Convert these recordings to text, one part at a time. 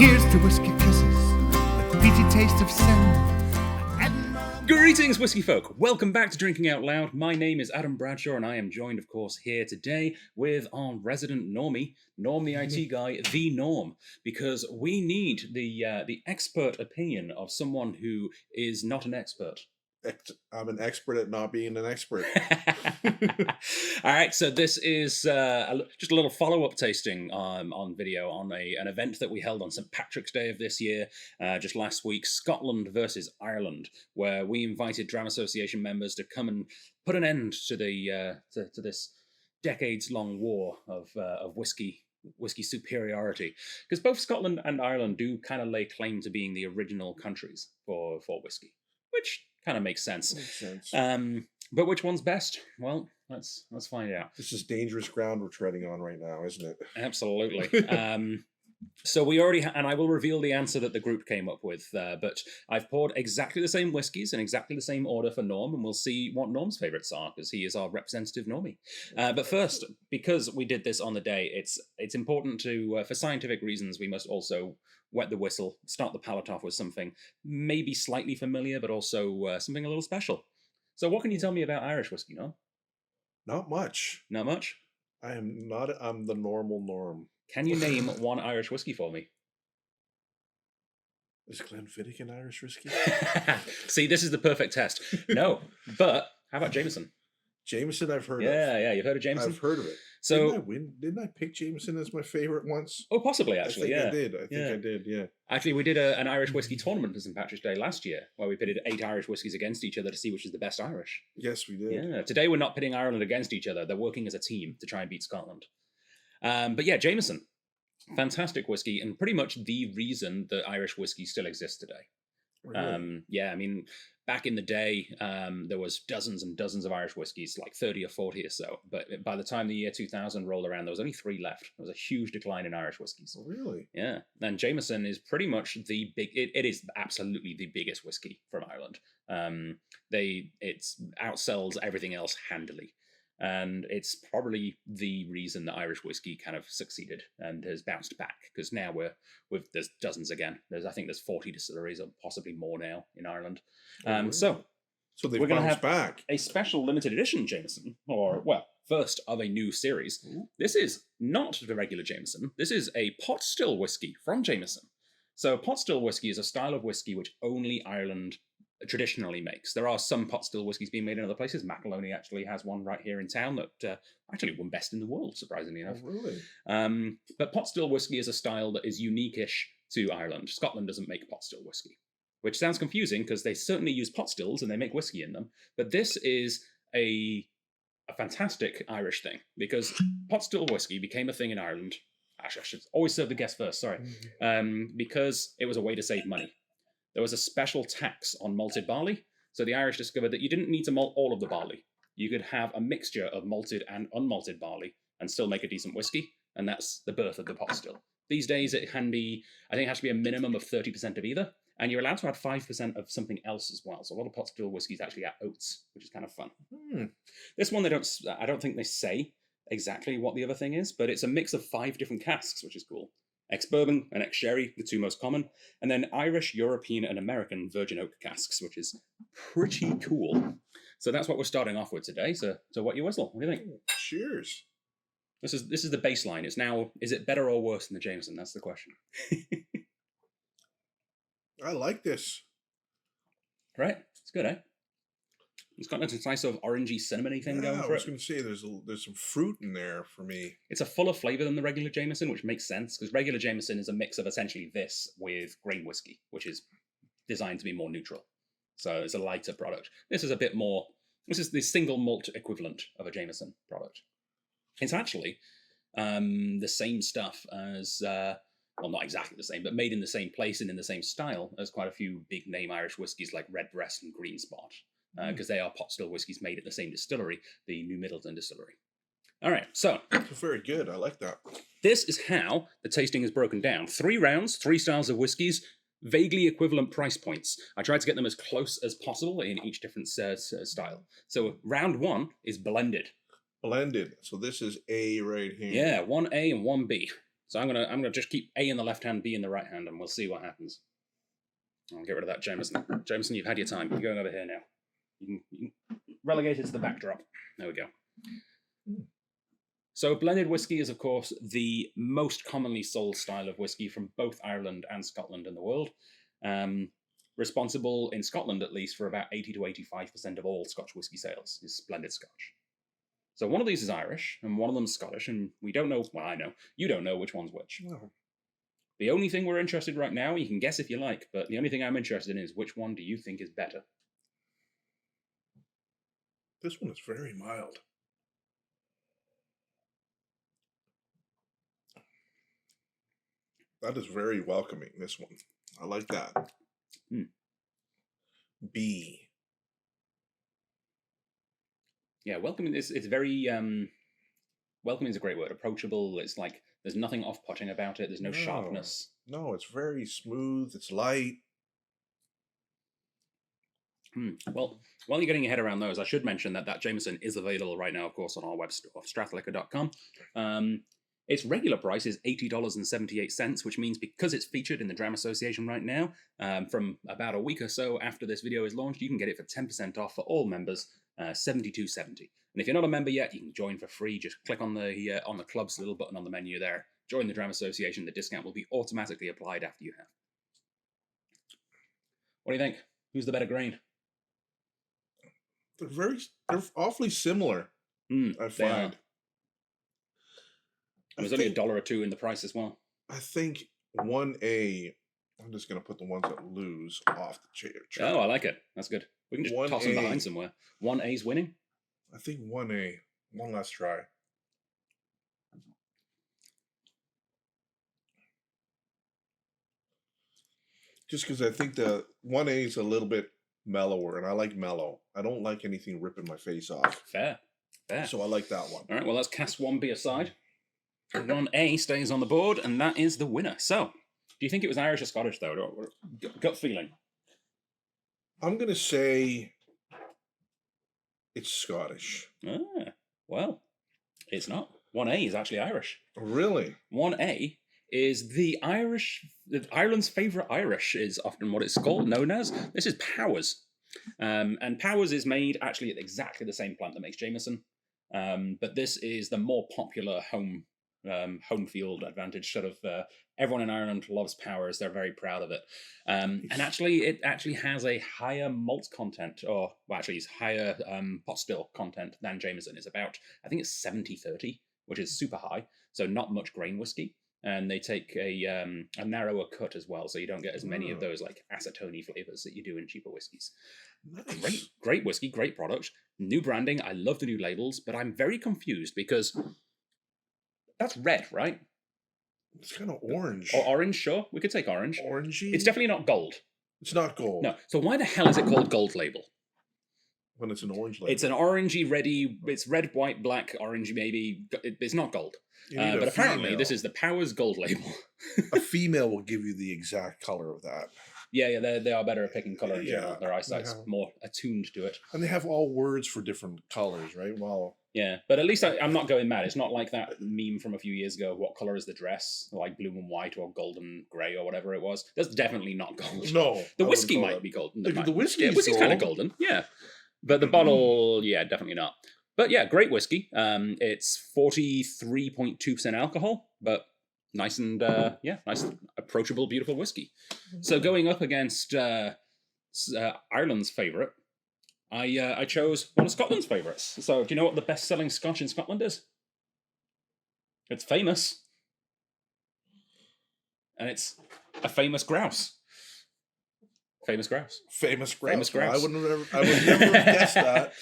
Here's to whiskey kisses with peachy taste of sin. Greetings, whiskey folk. Welcome back to Drinking Out Loud. My name is Adam Bradshaw, and I am joined, of course, here today with our resident normie, Norm the IT guy, the Norm, because we need the expert opinion of someone who is not an expert. I'm an expert at not being an expert. All right, so this is just a little follow-up tasting on video on an event that we held on St. Patrick's Day of this year, just last week, Scotland versus Ireland, where we invited Dram Association members to come and put an end to the to this decades-long war of whiskey superiority, because both Scotland and Ireland do kind of lay claim to being the original countries for whiskey, which kind of makes sense. But which one's best? Well, let's find out. This is dangerous ground we're treading on right now, isn't it? Absolutely. So we already, and I will reveal the answer that the group came up with, but I've poured exactly the same whiskies in exactly the same order for Norm, and we'll see what Norm's favourites are, because he is our representative normie. But first, because we did this on the day, it's important to, for scientific reasons, we must also wet the whistle, start the palate off with something maybe slightly familiar, but also something a little special. So what can you tell me about Irish whiskey, Norm? Not much. Not much? I'm the normal Norm. Can you name one Irish whiskey for me? Is Glenfiddich an Irish whiskey? See, this is the perfect test. No, but how about Jameson? Jameson I've heard of. Yeah, you've heard of Jameson? I've heard of it. So, Didn't I pick Jameson as my favorite once? Oh, possibly, actually, I think I did, yeah. Actually, we did an Irish whiskey tournament for St. Patrick's Day last year, where we pitted 8 Irish whiskies against each other to see which is the best Irish. Yes, we did. Yeah, today we're not pitting Ireland against each other. They're working as a team to try and beat Scotland. But yeah, Jameson. Fantastic whiskey, and pretty much the reason that Irish whiskey still exists today. Really? Yeah, I mean, back in the day, there was dozens and dozens of Irish whiskies, like 30 or 40 or so. But by the time the year 2000 rolled around, there was only 3 left. There was a huge decline in Irish whiskies. Oh, really? Yeah. And Jameson is pretty much it is absolutely the biggest whiskey from Ireland. It outsells everything else handily. And it's probably the reason that Irish whiskey kind of succeeded and has bounced back, because now there's dozens again. I think there's 40 distilleries or possibly more now in Ireland. So they've we're going to have back a special limited edition Jameson, first of a new series. Ooh. This is not the regular Jameson. This is a pot still whiskey from Jameson. So pot still whiskey is a style of whiskey which only Ireland traditionally makes. There are some pot still whiskies being made in other places. Macaloni actually has one right here in town that actually won best in the world, surprisingly enough. Oh, really? But pot still whiskey is a style that is unique-ish to Ireland. Scotland doesn't make pot still whiskey, which sounds confusing because they certainly use pot stills and they make whiskey in them. But this is a fantastic Irish thing, because pot still whiskey became a thing in Ireland. Actually, I should always serve the guest first, sorry. Because it was a way to save money. There was a special tax on malted barley, so the Irish discovered that you didn't need to malt all of the barley. You could have a mixture of malted and unmalted barley and still make a decent whiskey, and that's the birth of the pot still. These days it has to be a minimum of 30% of either, and you're allowed to add 5% of something else as well. So a lot of pot still whiskies actually add oats, which is kind of fun. This one I don't think they say exactly what the other thing is, but it's a mix of 5 different casks, which is cool. Ex-bourbon and ex-sherry, the 2 most common, and then Irish, European, and American virgin oak casks, which is pretty cool. So that's what we're starting off with today. So wet your whistle. What do you think? Cheers. This is the baseline. It's now, is it better or worse than the Jameson? That's the question. I like this. Right? It's good, eh? It's got a nice sort of orangey, cinnamony thing going for it. I was going to say, there's some fruit in there for me. It's a fuller flavour than the regular Jameson, which makes sense, because regular Jameson is a mix of essentially this with grain whiskey, which is designed to be more neutral. So it's a lighter product. This is a bit more, this is the single malt equivalent of a Jameson product. It's actually the same stuff as, well, not exactly the same, but made in the same place and in the same style as quite a few big name Irish whiskies like Redbreast and Green Spot. Because they are pot still whiskies made at the same distillery, the New Middleton Distillery. All right, so. Very good. I like that. This is how the tasting is broken down. 3 rounds, 3 styles of whiskies, vaguely equivalent price points. I tried to get them as close as possible in each different style. So round 1 is blended. Blended. So this is A right here. Yeah, 1A and 1B. So I'm gonna just keep A in the left hand, B in the right hand, and we'll see what happens. I'll get rid of that Jameson. Jameson, you've had your time. You're going over here now. You can relegate it to the backdrop. There we go. So blended whiskey is, of course, the most commonly sold style of whiskey from both Ireland and Scotland in the world. Responsible, in Scotland at least, for about 80 to 85% of all Scotch whiskey sales is blended Scotch. So one of these is Irish, and one of them's Scottish, and we don't know, well, I know, you don't know which one's which. No. The only thing we're interested in right now, you can guess if you like, but the only thing I'm interested in is which one do you think is better? This one is very mild. That is very welcoming, this one. I like that. B. Yeah, welcoming is, it's very, welcoming is a great word. Approachable, it's like, there's nothing off-putting about it, there's no sharpness. No, it's very smooth, it's light. Well, while you're getting your head around those, I should mention that Jameson is available right now, of course, on our web store, strathliquor.com. Its regular price is $80.78, which means because it's featured in the Dram Association right now, from about a week or so after this video is launched, you can get it for 10% off for all members, $72.70. And if you're not a member yet, you can join for free. Just click on the club's little button on the menu there. Join the Dram Association. The discount will be automatically applied after you have. What do you think? Who's the better grain? They're awfully similar, I find. And there's only $1 or $2 in the price as well. I think 1A, I'm just going to put the ones that lose off the chair. Oh, I like it. That's good. We can just toss them behind somewhere. 1A's winning? I think 1A. One last try. Just because I think the 1A is a little bit mellower, and I like mellow. I don't like anything ripping my face off. Fair. So I like that one. All right, well, let's cast 1B aside. 1A stays on the board, and that is the winner. So, do you think it was Irish or Scottish, though? Gut feeling. I'm going to say it's Scottish. Ah, well, it's not. 1A is actually Irish. Really? 1A is Ireland's favourite Irish is often what it's called, known as. This is Powers. And Powers is made actually at exactly the same plant that makes Jameson. But this is the more popular home field advantage. Sort of everyone in Ireland loves Powers. They're very proud of it. And actually, it actually has a higher malt content, it's higher pot still content than Jameson. It's about, I think it's 70-30, which is super high. So not much grain whiskey. And they take a narrower cut as well, so you don't get as many of those like acetone flavors that you do in cheaper whiskeys. Nice. Great whiskey, great product. New branding. I love the new labels, but I'm very confused because that's red, right? It's kind of orange. Or orange, sure. We could take orange. Orangey? It's definitely not gold. It's not gold. No. So why the hell is it called Gold Label? When it's an orange label. It's an orangey, reddy, it's red, white, black, orangey maybe. It's not gold. But apparently this is the Powers Gold Label. A female will give you the exact color of that. Yeah, they are better at picking color in general. Their eyesight's more attuned to it. And they have all words for different colors, right? Well, yeah, but at least I'm not going mad. It's not like that meme from a few years ago. What color is the dress? Like blue and white or golden gray or whatever it was. That's definitely not gold. No. The whiskey might be golden. The whiskey's kind of golden, yeah. But the bottle, yeah, definitely not. But yeah, great whiskey. It's 43.2% alcohol, but nice and nice, approachable, beautiful whiskey. So going up against Ireland's favourite, I chose one of Scotland's favourites. So do you know what the best-selling Scotch in Scotland is? It's famous, and it's a famous grouse. Famous grouse. Famous grouse. Famous grouse. I would never have guessed that.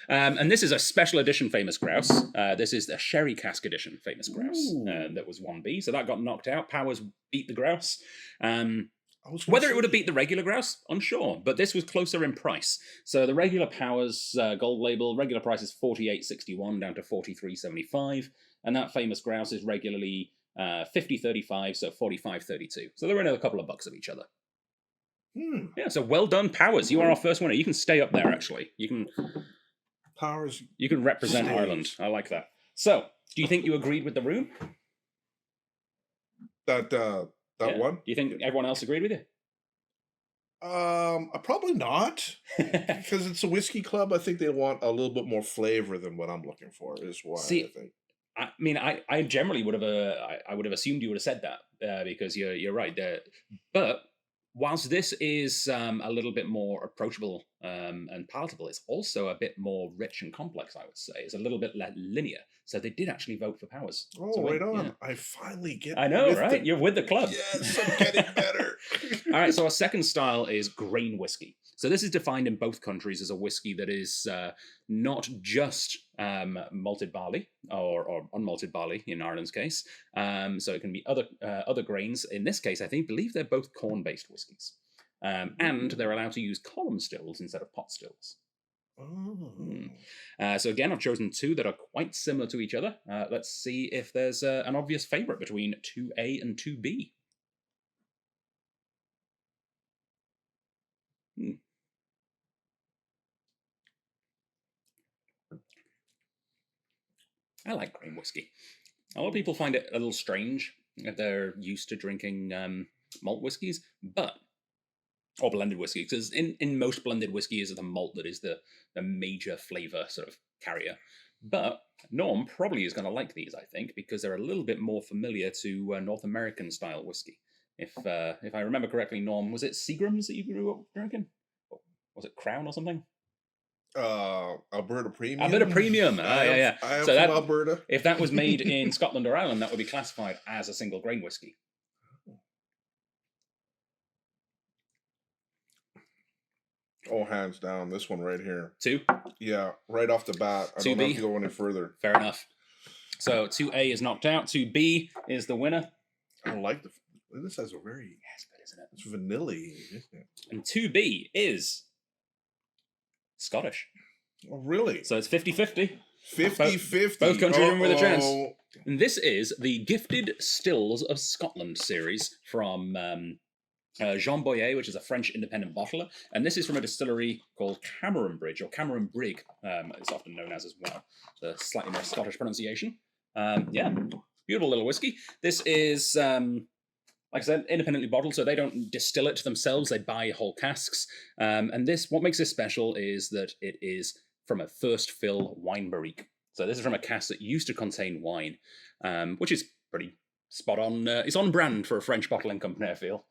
And this is a special edition Famous Grouse. This is the Sherry Cask edition Famous Grouse. That was 1B, so that got knocked out. Powers beat the grouse. Whether it would have beat the regular grouse, unsure, but this was closer in price. So the regular Powers Gold Label, regular price is $48.61 down to $43.75, and that Famous Grouse is regularly $50.35, so $45.32. So they're in a couple of bucks of each other. Yeah, so well done, Powers. You are our first winner. You can stay up there, actually. You can represent Ireland. I like that. So, do you think you agreed with the room? That Yeah. one. Do you think everyone else agreed with you? Probably not, because it's a whiskey club. I think they want a little bit more flavor than what I'm looking for. Is why See, I think. I mean, I generally would have I would have assumed you would have said that because you're right there. But whilst this is a little bit more approachable and palatable, it's also a bit more rich and complex. I would say it's a little bit less linear. So they did actually vote for Powers. Oh, to win, right on! yeah. I finally get. I know, with right? the- You're with the club. Yes, I'm getting better. All right, so our second style is grain whiskey. So this is defined in both countries as a whiskey that is not just malted barley or unmalted barley in Ireland's case. So it can be other grains. In this case, believe they're both corn-based whiskies, and they're allowed to use column stills instead of pot stills. Oh. So again, I've chosen two that are quite similar to each other. Let's see if there's an obvious favorite between 2A and 2B. I like grain whiskey. A lot of people find it a little strange if they're used to drinking malt whiskies, or blended whiskey, because in most blended whiskey is the malt that is the major flavor sort of carrier. But Norm probably is going to like these, I think, because they're a little bit more familiar to North American style whiskey. If I remember correctly, Norm, was it Seagrams that you grew up drinking? Or was it Crown or something? Alberta Premium. Alberta Premium. Yeah. I am So from Alberta. If that was made in Scotland or Ireland, that would be classified as a single grain whiskey. Oh, hands down, this one right here. 2? Yeah, right off the bat. I don't 2B? have to go any further. Fair enough. So 2A is knocked out. 2B is the winner. I like this has a very Yeah, it's good, isn't it? it's vanilla-y, isn't it? And 2B is Scottish. Oh, really? So it's 50-50. 50-50. Both countries are in with a chance. Uh-oh. And this is the Gifted Stills of Scotland series from Jean Boyer, which is a French independent bottler. And this is from a distillery called Cameron Bridge, or Cameron Brig, it's often known as well. The slightly more Scottish pronunciation. Yeah, beautiful little whiskey. This is, like I said, independently bottled, so they don't distill it themselves. They buy whole casks. And what makes this special is that it is from a first fill wine barrique. So this is from a cask that used to contain wine, which is pretty spot on. It's on brand for a French bottling company, I feel.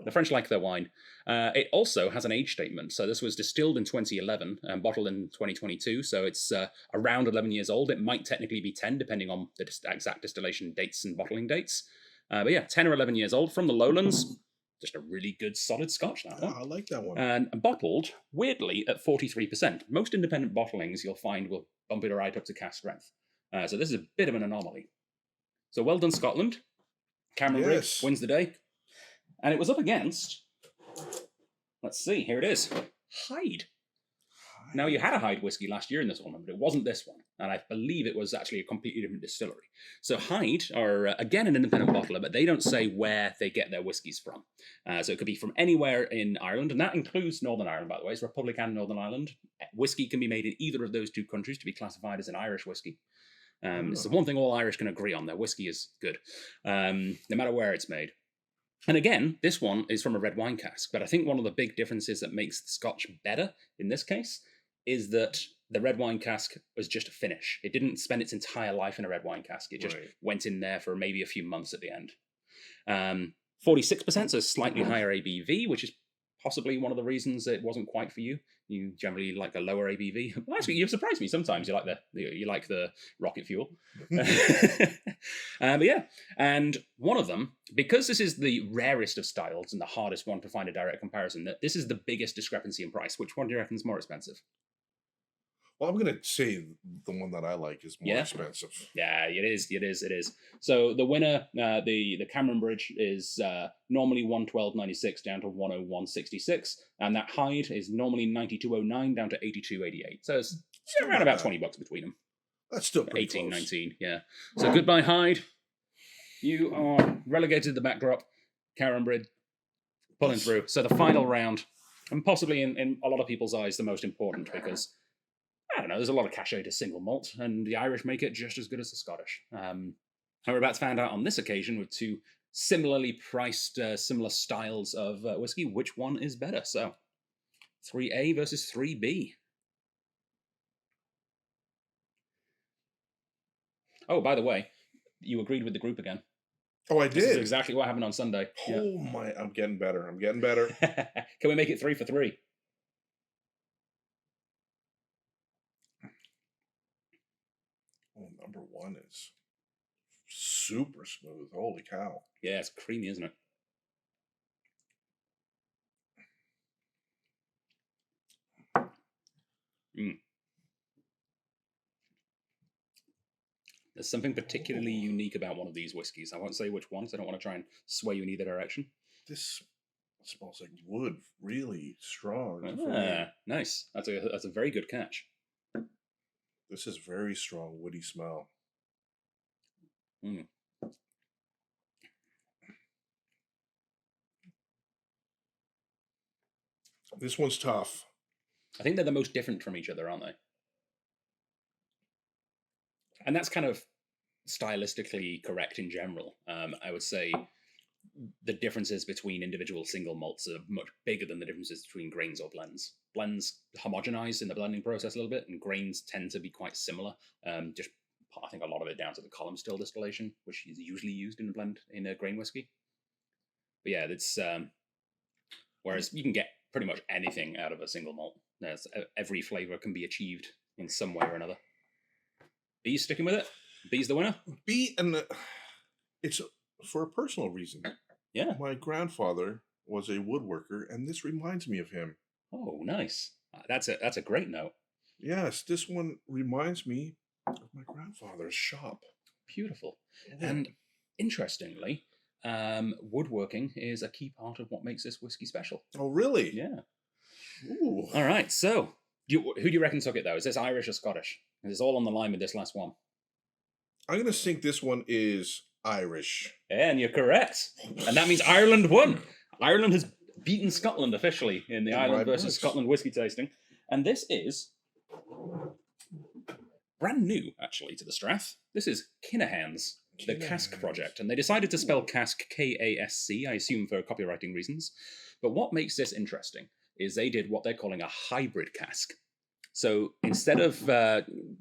The French like their wine. It also has an age statement. So this was distilled in 2011 and bottled in 2022. So it's around 11 years old. It might technically be 10, depending on the exact distillation dates and bottling dates. But yeah, 10 or 11 years old from the lowlands. Just a really good, solid Scotch, that one. I like that one. And bottled, weirdly, at 43%. Most independent bottlings, you'll find, will bump it right up to cask strength. So this is a bit of an anomaly. So well done, Scotland. Cameron Brig wins the day. And it was up against, let's see, here it is, Hyde. Now, you had a Hyde whiskey last year in this one, but it wasn't this one. And I believe it was actually a completely different distillery. So Hyde are, again, an independent bottler, but they don't say where they get their whiskies from. So it could be from anywhere in Ireland, and that includes Northern Ireland, by the way. It's Republic and Northern Ireland. Whiskey can be made in either of those two countries to be classified as an Irish whiskey. It's the one thing all Irish can agree on. Their whiskey is good, no matter where it's made. And again, this one is from a red wine cask, but I think one of the big differences that makes the Scotch better in this case is that the red wine cask was just a finish. It didn't spend its entire life in a red wine cask. It just went in there for maybe a few months at the end. 46%, so slightly higher ABV, which is possibly one of the reasons it wasn't quite for you. You generally like a lower ABV. Well, actually, you've surprised me. Sometimes you like the rocket fuel. But yeah, and one of them, because this is the rarest of styles and the hardest one to find a direct comparison, that this is the biggest discrepancy in price. Which one do you reckon is more expensive? Well, I'm going to say the one that I like is more expensive. Yeah, it is. So the winner, the Cameron Bridge, is normally 112.96 down to 101.66, and that Hyde is normally 92.09 down to 82.88. So it's around about $20 between them. That's still pretty 18, close. 19, yeah. So goodbye, Hyde. You are relegated to the backdrop. Cameron Bridge pulling through. So the final round, and possibly in a lot of people's eyes, the most important, because I don't know, there's a lot of cachet to single malt, and the Irish make it just as good as the Scottish. And we're about to find out on this occasion with two similarly priced, similar styles of whiskey. Which one is better? So, 3A versus 3B. Oh, by the way, you agreed with the group again. Oh, I This is did. exactly what happened on Sunday. Oh my! I'm getting better. I'm getting better. Can we make it 3 for 3? Oh, number 1 is super smooth. Holy cow! Yeah, it's creamy, isn't it? There's something particularly unique about one of these whiskeys. I won't say which one, so I don't want to try and sway you in either direction. This smells like wood, really strong. Nice. That's a very good catch. This is very strong woody smell. This one's tough. I think they're the most different from each other, aren't they? And that's kind of stylistically correct in general. I would say the differences between individual single malts are much bigger than the differences between grains or blends. Blends homogenize in the blending process a little bit, and grains tend to be quite similar. Just I think a lot of it down to the column still distillation, which is usually used in a blend in a grain whiskey. But yeah, it's whereas you can get pretty much anything out of a single malt. Every flavor can be achieved in some way or another. B's sticking with it. B's the winner. B, and it's for a personal reason. Yeah. My grandfather was a woodworker, and this reminds me of him. Oh, nice. That's a great note. Yes, this one reminds me of my grandfather's shop. Beautiful. Yeah. And interestingly, woodworking is a key part of what makes this whiskey special. Oh, really? Yeah. Ooh. All right. So, who do you reckon took it though? Is this Irish or Scottish? It's all on the line with this last one. I'm going to think this one is Irish. And you're correct. And that means Ireland won. Ireland has beaten Scotland officially in the Ireland versus Scotland whiskey tasting. And this is brand new, actually, to the Strath. This is Kinahan's, the Cask Project. And they decided to spell cask K-A-S-C, I assume for copywriting reasons. But what makes this interesting is they did what they're calling a hybrid cask. So instead of,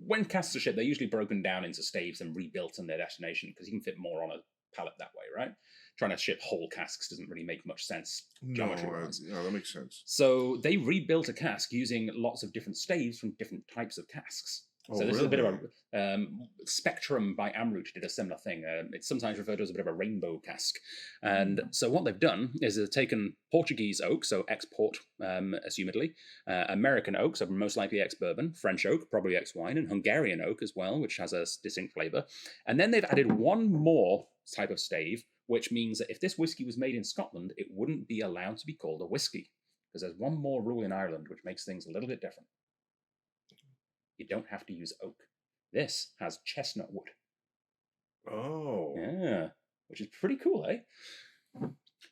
when casks are shipped, they're usually broken down into staves and rebuilt in their destination because you can fit more on a pallet that way, right? Trying to ship whole casks doesn't really make much sense. No, that makes sense. So they rebuilt a cask using lots of different staves from different types of casks. So this is a bit of a Spectrum by Amroot did a similar thing. It's sometimes referred to as a bit of a rainbow cask. And so what they've done is they've taken Portuguese oak, so export, assumedly, American oak, so most likely ex-bourbon, French oak, probably ex-wine, and Hungarian oak as well, which has a distinct flavour. And then they've added one more type of stave, which means that if this whiskey was made in Scotland, it wouldn't be allowed to be called a whiskey, because there's one more rule in Ireland which makes things a little bit different. You don't have to use oak. This has chestnut wood. Oh. Yeah, which is pretty cool, eh?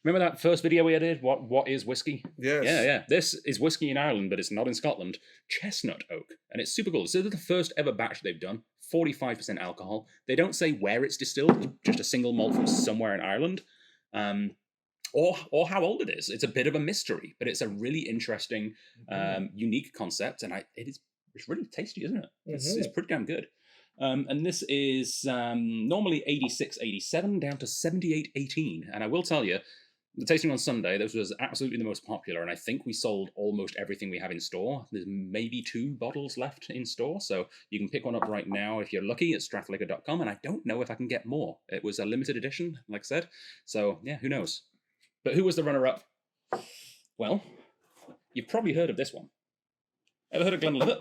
Remember that first video we did? What is whiskey? Yes. Yeah. This is whiskey in Ireland, but it's not in Scotland. Chestnut oak. And it's super cool. This is the first ever batch they've done. 45% alcohol. They don't say where it's distilled, just a single malt from somewhere in Ireland. Or how old it is. It's a bit of a mystery, but it's a really interesting, unique concept, and it's really tasty, isn't it? It's pretty damn good. And this is normally 86.87 down to 78.18. And I will tell you, the tasting on Sunday, this was absolutely the most popular, and I think we sold almost everything we have in store. There's maybe 2 bottles left in store, so you can pick one up right now if you're lucky at strathliquor.com, and I don't know if I can get more. It was a limited edition, like I said, so yeah, who knows? But who was the runner-up? Well, you've probably heard of this one. Ever heard of Glenlivet?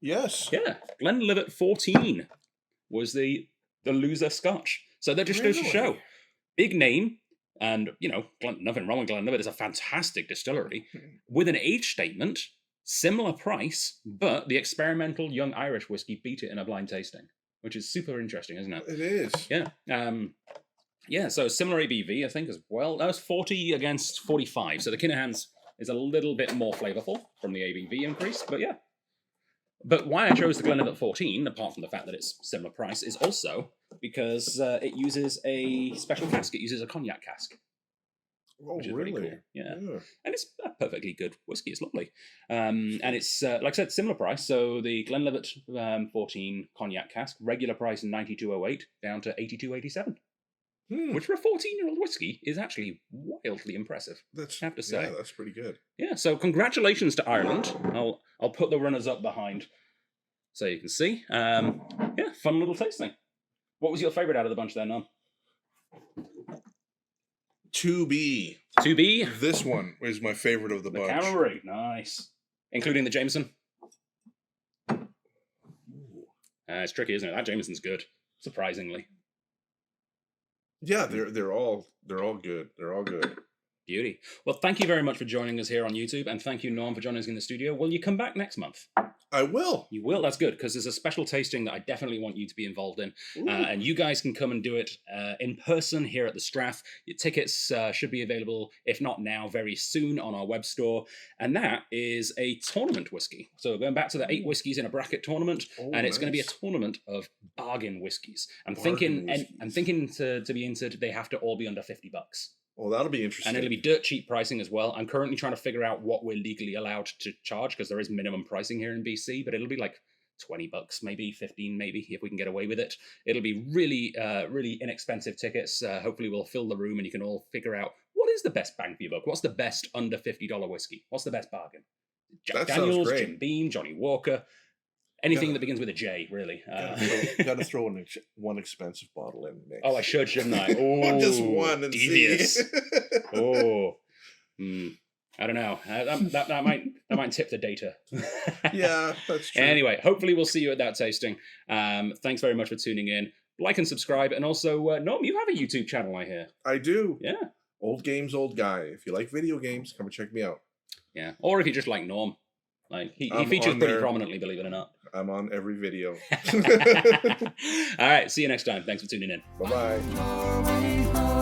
Yes. Yeah, Glenlivet 14 was the loser Scotch. So that just goes to show, big name, and nothing wrong with Glenlivet. It's a fantastic distillery with an age statement, similar price, but the experimental young Irish whiskey beat it in a blind tasting, which is super interesting, isn't it? It is. Yeah. So similar ABV, I think, as well. That was 40 against 45. So the Kinahan's is a little bit more flavorful from the ABV increase, but yeah. But why I chose the Glenlivet 14, apart from the fact that it's similar price, is also because it uses a special cask. It uses a cognac cask. Oh, Which is really? pretty cool. Yeah. And it's a perfectly good whiskey. It's lovely. And it's, like I said, similar price. So the Glenlivet 14 cognac cask, regular price $92.08 down to $82.87. Which for a 14-year-old whiskey is actually wildly impressive. That's, I have to say. Yeah, that's pretty good. Yeah, so congratulations to Ireland. I'll put the runners up behind so you can see. Yeah, fun little tasting. What was your favourite out of the bunch there, Nom? 2B. 2B? This one is my favorite of the bunch. Cameron, nice. Including the Jameson? It's tricky, isn't it? That Jameson's good, surprisingly. Yeah, they're all good. They're all good. Beauty. Well, thank you very much for joining us here on YouTube, and thank you, Norm, for joining us in the studio. Will you come back next month? I will. You will. That's good, because there's a special tasting that I definitely want you to be involved in. And you guys can come and do it in person here at the Strath. Your tickets should be available, if not now, very soon on our web store. And that is a tournament whiskey. So we're going back to the 8 whiskeys in a bracket tournament, and it's going to be a tournament of bargain whiskeys. I'm thinking to be entered, they have to all be under $50. Well, that'll be interesting. And it'll be dirt cheap pricing as well. I'm currently trying to figure out what we're legally allowed to charge, because there is minimum pricing here in BC, but it'll be like $20, maybe 15, maybe, if we can get away with it. It'll be really, really inexpensive tickets. Hopefully we'll fill the room and you can all figure out what is the best bang for your buck. What's the best under $50 whiskey? What's the best bargain? Jack Daniels, Jim Beam, Johnny Walker. Anything that begins with a J, really. Got to throw one expensive bottle in the mix. Oh, I should, shouldn't I? Oh, just one and devious. see. I don't know. That might tip the data. Yeah, that's true. Anyway, hopefully we'll see you at that tasting. Thanks very much for tuning in. Like and subscribe, and also, Norm, you have a YouTube channel, I hear. I do. Yeah. Old Games, Old Guy. If you like video games, come and check me out. Yeah, or if you just like Norm. Like he features pretty prominently, believe it or not. I'm on every video. All right, see you next time. Thanks for tuning in. Bye-bye.